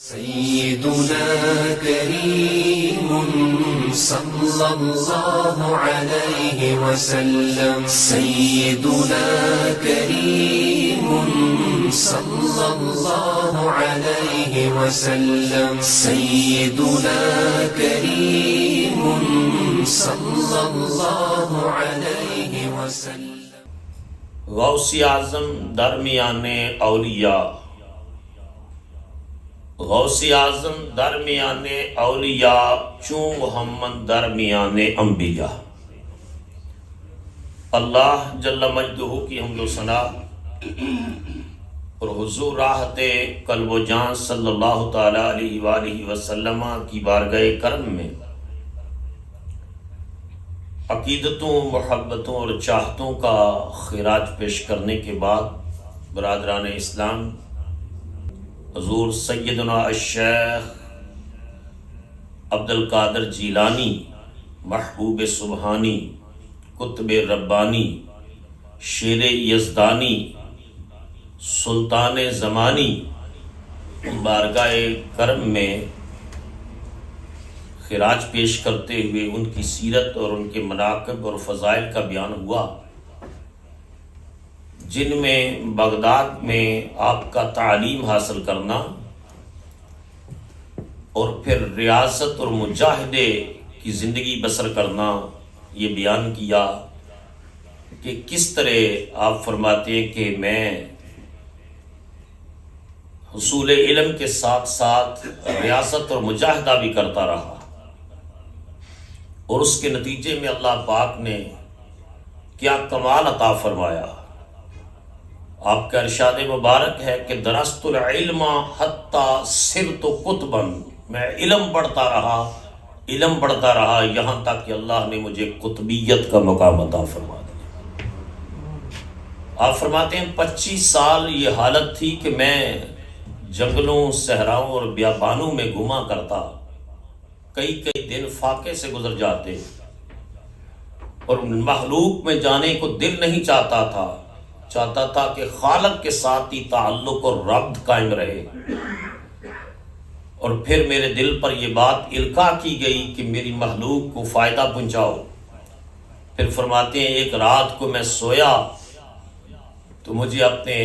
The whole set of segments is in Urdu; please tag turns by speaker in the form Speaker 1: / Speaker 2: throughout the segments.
Speaker 1: سيدنا كريم صلى الله عليه وسلم سيدنا كريم صلى الله عليه وسلم سيدنا كريم صلى الله عليه وسلم
Speaker 2: غوث اعظم درمیان اولیاء غوث اعظم درمیان اولیاء چون محمد درمیان انبیاء۔ اللہ جل مجدہ کی حمد و ثنا اور حضور راحت قلب و جان صلی اللہ تعالی علیہ وآلہ وسلم کی بارگاہ کرم میں عقیدتوں، محبتوں اور چاہتوں کا خراج پیش کرنے کے بعد برادران اسلام، حضور سیدنا الشیخ عبدالقادر جیلانی محبوب سبحانی قطب ربانی شیر یزدانی سلطان زمانی بارگاہ کرم میں خراج پیش کرتے ہوئے ان کی سیرت اور ان کے مناقب اور فضائل کا بیان ہوا، جن میں بغداد میں آپ کا تعلیم حاصل کرنا اور پھر ریاست اور مجاہدے کی زندگی بسر کرنا، یہ بیان کیا کہ کس طرح آپ فرماتے ہیں کہ میں حصول علم کے ساتھ ساتھ ریاست اور مجاہدہ بھی کرتا رہا، اور اس کے نتیجے میں اللہ پاک نے کیا کمال عطا فرمایا۔ آپ کا ارشاد مبارک ہے کہ درست العلم حتی صرت قطبا، میں علم پڑھتا رہا یہاں تک کہ اللہ نے مجھے قطبیت کا مقام عطا فرما دیا۔ آپ فرماتے ہیں 25 سال یہ حالت تھی کہ میں جنگلوں، صحراؤں اور بیابانوں میں گھوما کرتا، کئی دن فاقے سے گزر جاتے اور مخلوق میں جانے کو دل نہیں چاہتا تھا کہ خالق کے ساتھ ہی تعلق اور ربط قائم رہے، اور پھر میرے دل پر یہ بات القاء کی گئی کہ میری مخلوق کو فائدہ پہنچاؤ۔ پھر فرماتے ہیں ایک رات کو میں سویا تو مجھے اپنے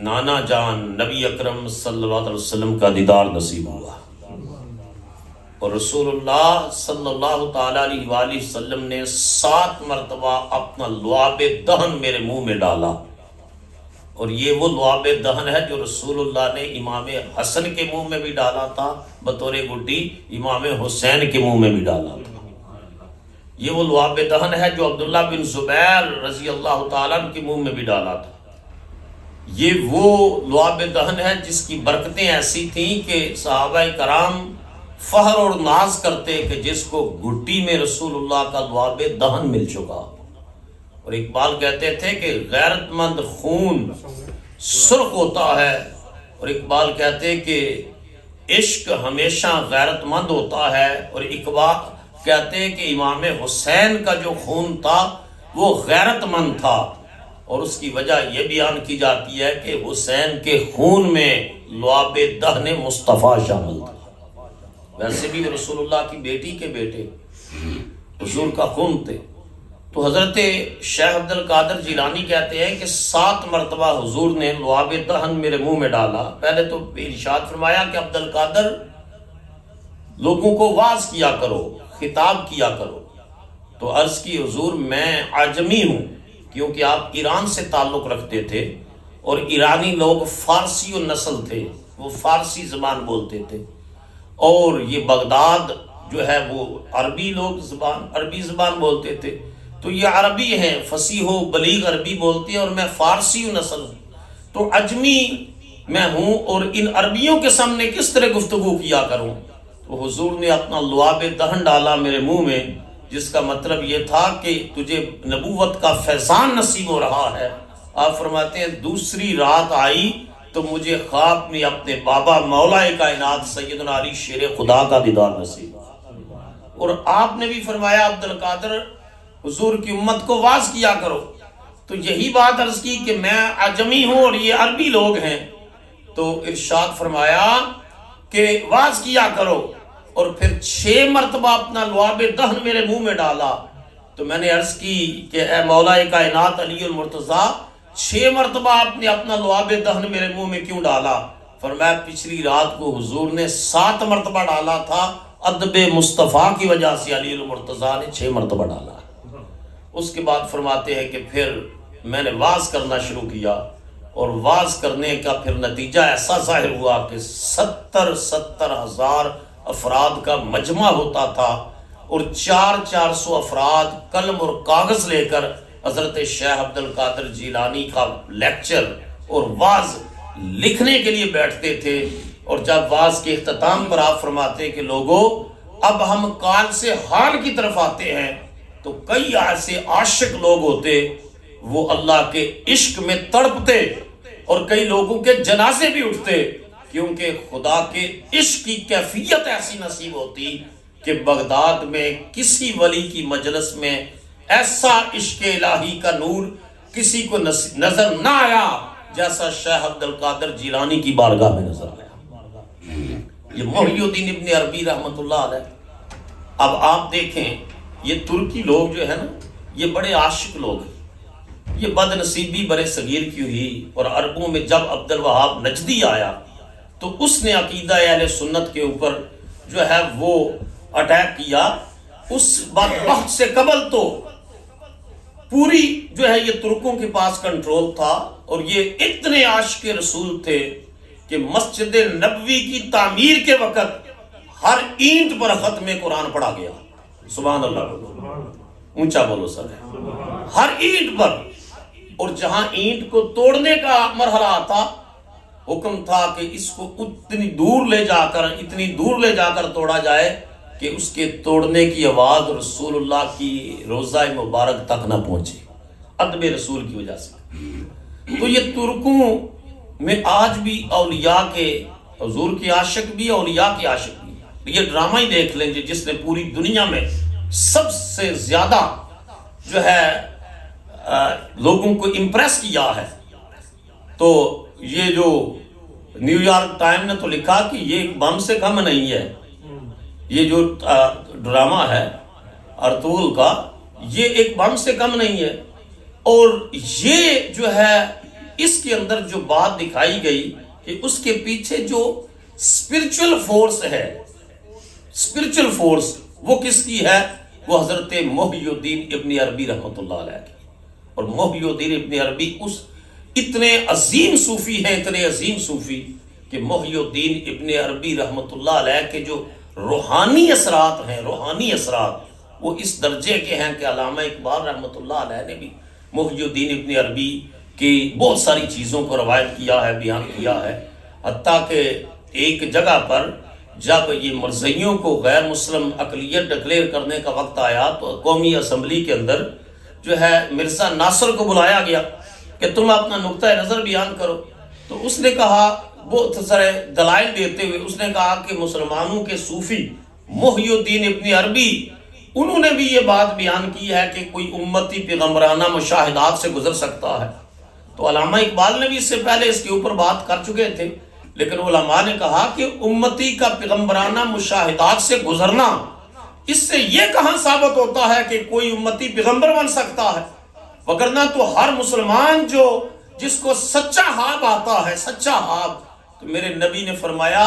Speaker 2: نانا جان نبی اکرم صلی اللہ علیہ وسلم کا دیدار نصیب ہوا، اور رسول اللہ صلی اللہ تعالی علیہ وآلہ وسلم نے 7 مرتبہ اپنا لعاب دہن میرے منہ میں ڈالا، اور یہ وہ لعاب دہن ہے جو رسول اللہ نے امام حسن کے منہ میں بھی ڈالا تھا بطور گڈی، امام حسین کے منہ میں بھی ڈالا تھا۔ یہ وہ لعاب دہن ہے جو عبداللہ بن زبیر رضی اللہ تعالیٰ عنہ کے منہ میں بھی ڈالا تھا۔ یہ وہ لعاب دہن ہے جس کی برکتیں ایسی تھیں کہ صحابہ کرام فخر اور ناز کرتے کہ جس کو گھٹی میں رسول اللہ کا لعاب دہن مل چکا۔ اور اقبال کہتے تھے کہ غیرت مند خون سرخ ہوتا ہے، اور اقبال کہتے کہ عشق ہمیشہ غیرت مند ہوتا ہے، اور اقبال کہتے کہ امام حسین کا جو خون تھا وہ غیرت مند تھا، اور اس کی وجہ یہ بیان کی جاتی ہے کہ حسین کے خون میں لعاب دہن مصطفیٰ شامل تھا۔ ویسے بھی رسول اللہ کی بیٹی کے بیٹے حضور کا خون تھے۔ تو حضرت شیخ عبدالقادر جیلانی کہتے ہیں کہ 7 مرتبہ حضور نے لعاب دہن میرے منہ میں ڈالا۔ پہلے تو ارشاد فرمایا کہ عبدالقادر لوگوں کو واعظ کیا کرو، خطاب کیا کرو۔ تو عرض کی حضور میں عجمی ہوں، کیونکہ آپ ایران سے تعلق رکھتے تھے، اور ایرانی لوگ فارسی و نسل تھے، وہ فارسی زبان بولتے تھے، اور یہ بغداد جو ہے وہ عربی زبان بولتے تھے۔ تو یہ عربی ہیں، فصیح و بلیغ عربی بولتے ہیں، اور میں فارسی و نسل ہوں، تو عجمی میں ہوں، اور ان عربیوں کے سامنے کس طرح گفتگو کیا کروں؟ تو حضور نے اپنا لعاب دہن ڈالا میرے منہ میں، جس کا مطلب یہ تھا کہ تجھے نبوت کا فیضان نصیب ہو رہا ہے۔ آپ فرماتے ہیں دوسری رات آئی تو مجھے خواب میں اپنے بابا مولا کائنات سیدنا علی شیر خدا کا دیدار نصیب ہوا، اور آپ نے بھی فرمایا عبدالقادر حضور کی امت کو واعظ کیا کرو۔ تو یہی بات عرض کی کہ میں عجمی ہوں اور یہ عربی لوگ ہیں، تو ارشاد فرمایا کہ واز کیا کرو، اور پھر 6 مرتبہ اپنا لعاب دہن میرے منہ میں ڈالا، تو میں نے عرض کی کہ اے مولا کائنات علی المرتضیٰ 6 مرتبہ آپ نے اپنا لعاب دہن میرے منہ میں کیوں ڈالا؟ فرمایا پچھلی رات کو حضور نے 7 مرتبہ ڈالا تھا، ادب مصطفیٰ کی وجہ سے علی المرتضیٰ نے 6 مرتبہ ڈالا۔ اس کے بعد فرماتے ہیں کہ پھر میں نے واز کرنا شروع کیا، اور واز کرنے کا پھر نتیجہ ایسا ظاہر ہوا کہ 70 ہزار افراد کا مجمع ہوتا تھا، اور 400 افراد قلم اور کاغذ لے کر حضرت شیخ عبد القادر جیلانی کا لیکچر اور واز لکھنے کے لیے بیٹھتے تھے۔ اور جب واز کے اختتام پر آپ فرماتے کہ لوگوں اب ہم قال سے حال کی طرف آتے ہیں، تو کئی ایسے عاشق لوگ ہوتے وہ اللہ کے عشق میں تڑپتے، اور کئی لوگوں کے جنازے بھی اٹھتے، کیونکہ خدا کے عشق کی کیفیت ایسی نصیب ہوتی کہ بغداد میں کسی ولی کی مجلس میں ایسا عشق الہی کا نور کسی کو نظر نہ آیا جیسا شیخ عبد القادر جیلانی کی بارگاہ میں نظر آیا۔ یہ محی الدین ابن عربی رحمۃ اللہ علیہ۔ اب آپ دیکھیں یہ ترکی لوگ جو ہے نا، یہ بڑے عاشق لوگ ہیں۔ یہ بد نصیبی برے صغیر کی ہوئی، اور عربوں میں جب عبد الوہاب نجدی آیا تو اس نے عقیدہ اہل سنت کے اوپر جو ہے وہ اٹیک کیا۔ اس وقت سے قبل تو پوری جو ہے یہ ترکوں کے پاس کنٹرول تھا، اور یہ اتنے عاشق رسول تھے کہ مسجد نبوی کی تعمیر کے وقت ہر اینٹ پر ختم قرآن پڑھا گیا۔ سبحان اللہ، اونچا بولو سر، ہر اینٹ پر۔ اور جہاں اینٹ کو توڑنے کا مرحلہ آتا، حکم تھا کہ اس کو اتنی دور لے جا کر توڑا جائے کہ اس کے توڑنے کی آواز رسول اللہ کی روضہ مبارک تک نہ پہنچے، ادب رسول کی وجہ سے۔ تو یہ ترکوں میں آج بھی اولیاء کے، حضور کے عاشق بھی، اولیاء کے عاشق بھی۔ یہ ڈرامہ ہی دیکھ لیں جس نے پوری دنیا میں سب سے زیادہ جو ہے لوگوں کو امپریس کیا ہے، تو یہ جو نیو یارک ٹائم نے تو لکھا کہ یہ بم سے کم نہیں ہے، یہ جو ڈرامہ ہے ارطغرل کا، یہ ایک بم سے کم نہیں ہے۔ اور یہ جو ہے اس کے اندر جو بات دکھائی گئی کہ اس کے پیچھے جو اسپرچل فورس ہے، اسپرچل فورس وہ کس کی ہے؟ وہ حضرت محی الدین ابن عربی رحمۃ اللہ علیہ کی۔ اور محی الدین ابن عربی اس اتنے عظیم صوفی ہیں، اتنے عظیم صوفی کہ محی الدین ابن عربی رحمۃ اللہ علیہ کے جو روحانی اثرات ہیں، روحانی اثرات وہ اس درجے کے ہیں کہ علامہ اقبال رحمۃ اللہ علیہ نے بھی محی الدین ابن عربی کی بہت ساری چیزوں کو روایت کیا ہے، بیان کیا ہے۔ حتیٰ کہ ایک جگہ پر جب یہ مرزائیوں کو غیر مسلم اقلیت ڈکلیئر کرنے کا وقت آیا تو قومی اسمبلی کے اندر جو ہے مرزا ناصر کو بلایا گیا کہ تم اپنا نقطہ نظر بیان کرو۔ تو اس نے کہا، بہت سارے دلائل دیتے ہوئے اس نے کہا کہ مسلمانوں کے صوفی محی الدین ابن عربی انہوں نے بھی یہ بات بیان کی ہے کہ کوئی امتی پیغمبرانہ مشاہدات سے گزر سکتا ہے۔ تو علامہ اقبال نے بھی اس سے پہلے اس کے اوپر بات کر چکے تھے، لیکن علماء نے کہا کہ امتی کا پیغمبرانہ مشاہدات سے گزرنا، اس سے یہ کہاں ثابت ہوتا ہے کہ کوئی امتی پیغمبر بن سکتا ہے؟ وگرنہ تو ہر مسلمان جس کو سچا حاب آتا ہے، سچا حاب، تو میرے نبی نے فرمایا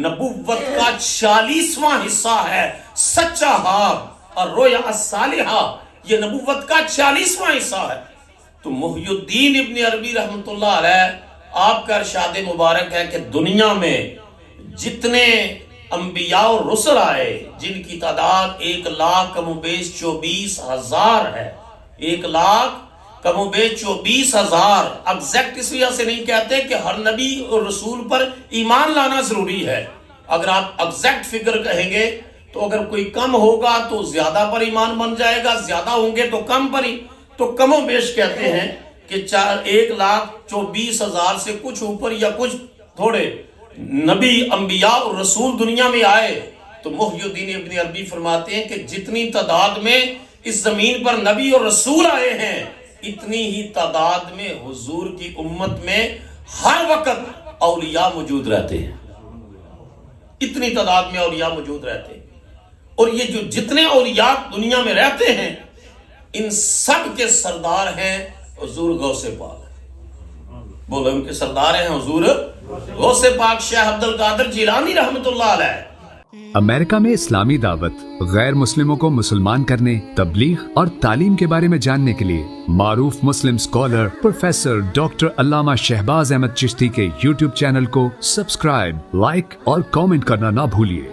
Speaker 2: نبوت کا 40واں حصہ ہے سچا حاب، اور رویا الصالحہ یہ نبوت کا 40واں حصہ ہے۔ تو محی الدین ابن عربی رحمۃ اللہ علیہ آپ کا ارشاد مبارک ہے کہ دنیا میں جتنے انبیاء اور رسل آئے جن کی تعداد 1,00,000 کم و بیش 24,000 ہے، 1,00,000 کم و بیش 24,000، ایگزیکٹ اس وجہ سے نہیں کہتے کہ ہر نبی اور رسول پر ایمان لانا ضروری ہے۔ اگر آپ ایگزیکٹ فگر کہیں گے تو اگر کوئی کم ہوگا تو زیادہ پر ایمان بن جائے گا، زیادہ ہوں گے تو کم پر ہی، تو کم و بیش کہتے ہیں کہ 1,24,000 سے کچھ اوپر یا کچھ تھوڑے نبی، انبیاء اور رسول دنیا میں آئے۔ تو محی الدین ابن عربی فرماتے ہیں کہ جتنی تعداد میں اس زمین پر نبی اور رسول آئے ہیں، اتنی ہی تعداد میں حضور کی امت میں ہر وقت اولیاء موجود رہتے ہیں۔ اتنی تعداد میں اولیاء موجود رہتے ہیں، اور یہ جو جتنے اولیاء دنیا میں رہتے ہیں ان سب کے سردار ہیں حضور غوث پاک. بولو ان کے سردار ہیں حضور غوث پاک شیخ عبد القادر جیلانی رحمۃ اللہ علیہ.
Speaker 3: امریکہ میں اسلامی دعوت، غیر مسلموں کو مسلمان کرنے، تبلیغ اور تعلیم کے بارے میں جاننے کے لیے معروف مسلم اسکالر پروفیسر ڈاکٹر علامہ شہباز احمد چشتی کے یوٹیوب چینل کو سبسکرائب، لائک اور کامنٹ کرنا نہ بھولیے.